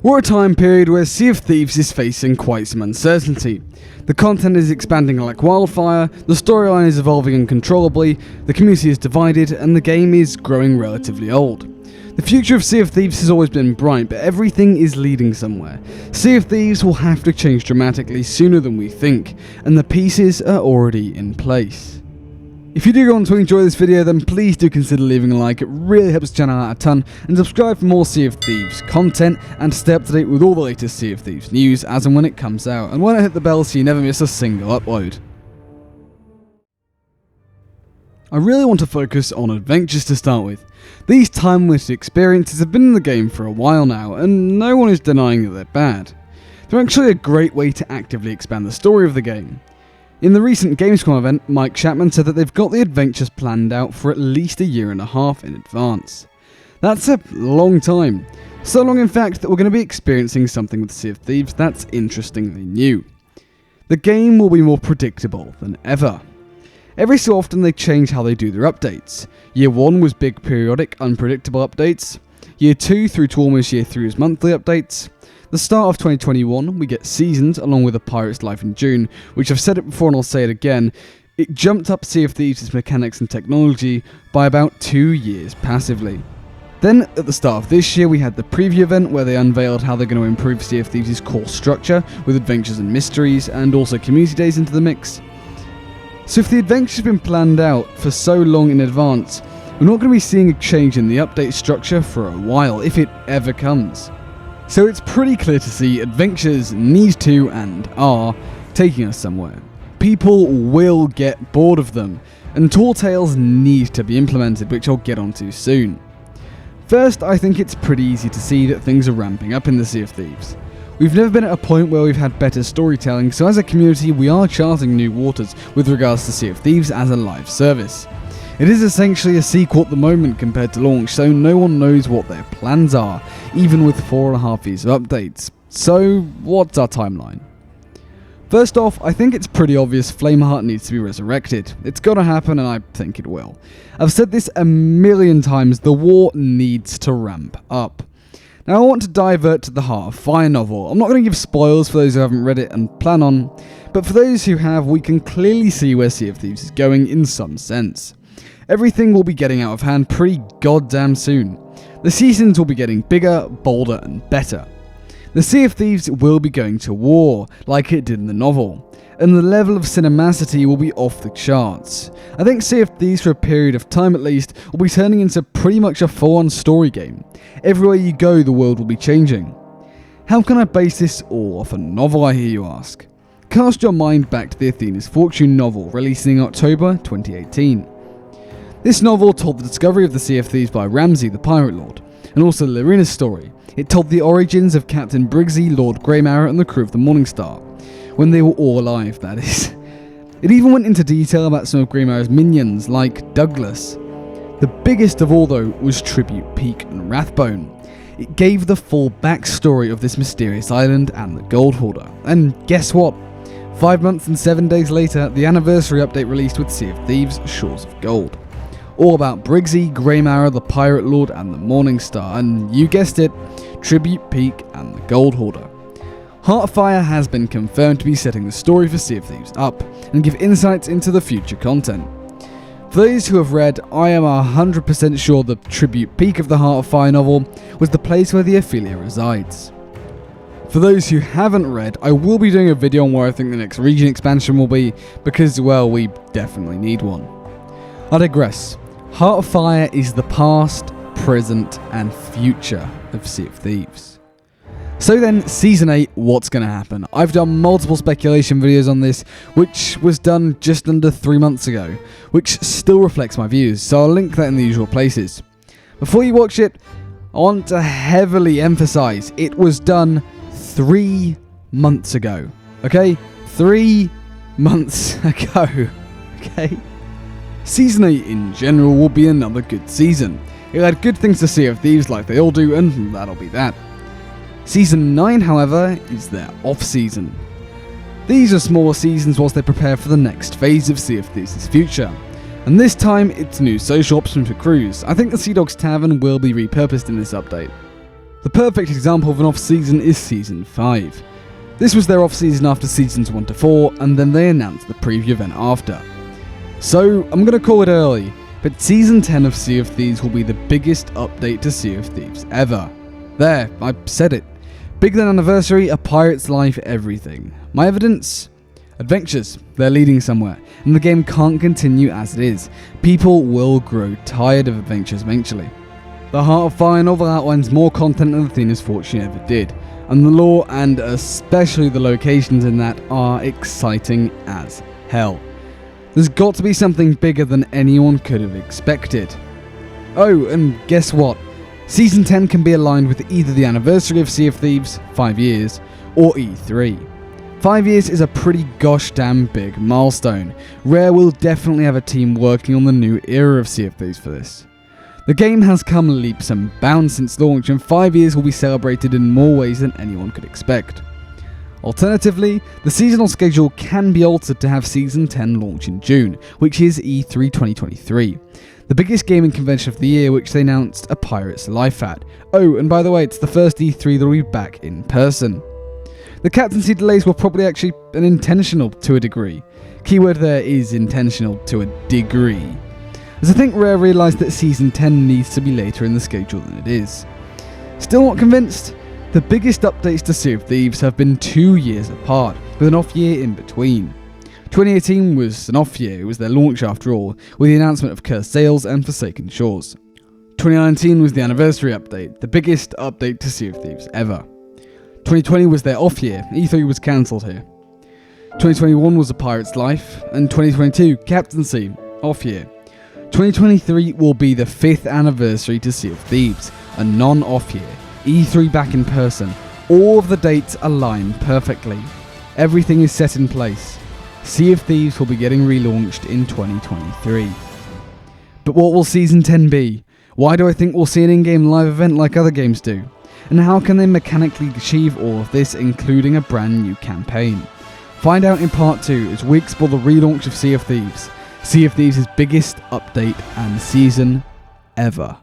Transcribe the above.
We're at a time period where Sea of Thieves is facing quite some uncertainty. The content is expanding like wildfire, the storyline is evolving uncontrollably, the community is divided, and the game is growing relatively old. The future of Sea of Thieves has always been bright, but everything is leading somewhere. Sea of Thieves will have to change dramatically sooner than we think, and the pieces are already in place. If you do go on to enjoy this video, then please do consider leaving a like. It really helps the channel out a ton, and subscribe for more Sea of Thieves content and stay up to date with all the latest Sea of Thieves news as and when it comes out, and why not hit the bell so you never miss a single upload. I really want to focus on adventures to start with. These time-limited experiences have been in the game for a while now, and no one is denying that they're bad. They're actually a great way to actively expand the story of the game. In the recent Gamescom event, Mike Chapman said that they've got the adventures planned out for at least a year and a half in advance. That's a long time. So long in fact that we're going to be experiencing something with Sea of Thieves that's interestingly new. The game will be more predictable than ever. Every so often they change how they do their updates. Year 1 was big periodic, unpredictable updates. Year 2 through to almost Year 3 was monthly updates. The start of 2021, we get Seasons along with A Pirate's Life in June, which I've said it before and I'll say it again. It jumped up Sea of Thieves' mechanics and technology by about 2 years passively. Then, at the start of this year, we had the preview event where they unveiled how they're going to improve Sea of Thieves' core structure with adventures and mysteries, and also community days into the mix. So if the adventure's been planned out for so long in advance, we're not going to be seeing a change in the update structure for a while, if it ever comes. So it's pretty clear to see adventures need to and are taking us somewhere. People will get bored of them, and tall tales need to be implemented, which I'll get onto soon. First, I think it's pretty easy to see that things are ramping up in the Sea of Thieves. We've never been at a point where we've had better storytelling, so as a community we are charting new waters with regards to Sea of Thieves as a live service. It is essentially a sequel at the moment compared to launch, so no one knows what their plans are, even with 4.5 years of updates. So what's our timeline? First off, I think it's pretty obvious Flameheart needs to be resurrected. It's gotta happen, and I think it will. I've said this a million times, the war needs to ramp up. Now I want to divert to the Heart of Fire novel. I'm not going to give spoilers for those who haven't read it and plan on, but for those who have, we can clearly see where Sea of Thieves is going in some sense. Everything will be getting out of hand pretty goddamn soon. The seasons will be getting bigger, bolder, and better. The Sea of Thieves will be going to war, like it did in the novel, and the level of cinemacity will be off the charts. I think Sea of Thieves, for a period of time at least, will be turning into pretty much a full-on story game. Everywhere you go, the world will be changing. How can I base this all off a novel, I hear you ask? Cast your mind back to the Athena's Fortune novel, released in October 2018. This novel told the discovery of the Sea of Thieves by Ramsay, the Pirate Lord, and also Lorina's story. It told the origins of Captain Briggsy, Lord Greymarrow, and the crew of the Morningstar, when they were all alive, that is. It even went into detail about some of Greymarrow's minions, like Douglas. The biggest of all, though, was Tribute Peak and Rathbone. It gave the full backstory of this mysterious island and the Gold Hoarder. And guess what? 5 months and 7 days later, the anniversary update released with Sea of Thieves, Shores of Gold. All about Briggsy, Greymarrow, the Pirate Lord, and the Morningstar, and you guessed it, Tribute Peak and the Gold Hoarder. Heart of Fire has been confirmed to be setting the story for Sea of Thieves up, and give insights into the future content. For those who have read, I am 100% sure the Tribute Peak of the Heart of Fire novel was the place where the Ophelia resides. For those who haven't read, I will be doing a video on where I think the next region expansion will be, because, well, we definitely need one. I digress. Heart of Fire is the past, present, and future of Sea of Thieves. So then, Season 8, what's going to happen? I've done multiple speculation videos on this, which was done just under 3 months ago, which still reflects my views, so I'll link that in the usual places. Before you watch it, I want to heavily emphasize, it was done 3 months ago, okay? 3 months ago, okay? Season 8 in general will be another good season. It'll add good things to Sea of Thieves like they all do, and that'll be that. Season 9, however, is their off-season. These are smaller seasons whilst they prepare for the next phase of Sea of Thieves' future. And this time, it's new social options for crews. I think the Sea Dogs Tavern will be repurposed in this update. The perfect example of an off-season is Season 5. This was their off-season after Seasons 1 to 4, and then they announced the preview event after. So, I'm going to call it early, but Season 10 of Sea of Thieves will be the biggest update to Sea of Thieves ever. There, I said it. Bigger than anniversary, a pirate's life, everything. My evidence? Adventures. They're leading somewhere, and the game can't continue as it is. People will grow tired of adventures eventually. The Heart of Fire novel outlines more content than Athena's Fortune ever did, and the lore and especially the locations in that are exciting as hell. There's got to be something bigger than anyone could have expected. Oh, and guess what? Season 10 can be aligned with either the anniversary of Sea of Thieves, 5 years, or E3. 5 years is a pretty gosh damn big milestone. Rare will definitely have a team working on the new era of Sea of Thieves for this. The game has come leaps and bounds since launch, and 5 years will be celebrated in more ways than anyone could expect. Alternatively, the seasonal schedule can be altered to have Season 10 launch in June, which is E3 2023. The biggest gaming convention of the year, which they announced a pirate's life at. Oh, and by the way, it's the first E3 that will be back in person. The captaincy delays were probably actually unintentional to a degree. Keyword there is intentional to a degree, as I think Rare realised that Season 10 needs to be later in the schedule than it is. Still not convinced? The biggest updates to Sea of Thieves have been 2 years apart, with an off year in between. 2018 was an off year, it was their launch after all, with the announcement of Cursed Sails and Forsaken Shores. 2019 was the anniversary update, the biggest update to Sea of Thieves ever. 2020 was their off year, E3 was cancelled here. 2021 was A Pirate's Life, and 2022, Captaincy, off year. 2023 will be the 5th anniversary to Sea of Thieves, a non-off year, E3 back in person. All of the dates align perfectly. Everything is set in place. Sea of Thieves will be getting relaunched in 2023. But what will Season 10 be? Why do I think we'll see an in-game live event like other games do? And how can they mechanically achieve all of this, including a brand new campaign? Find out in Part 2 as we explore the relaunch of Sea of Thieves. Sea of Thieves' biggest update and season ever.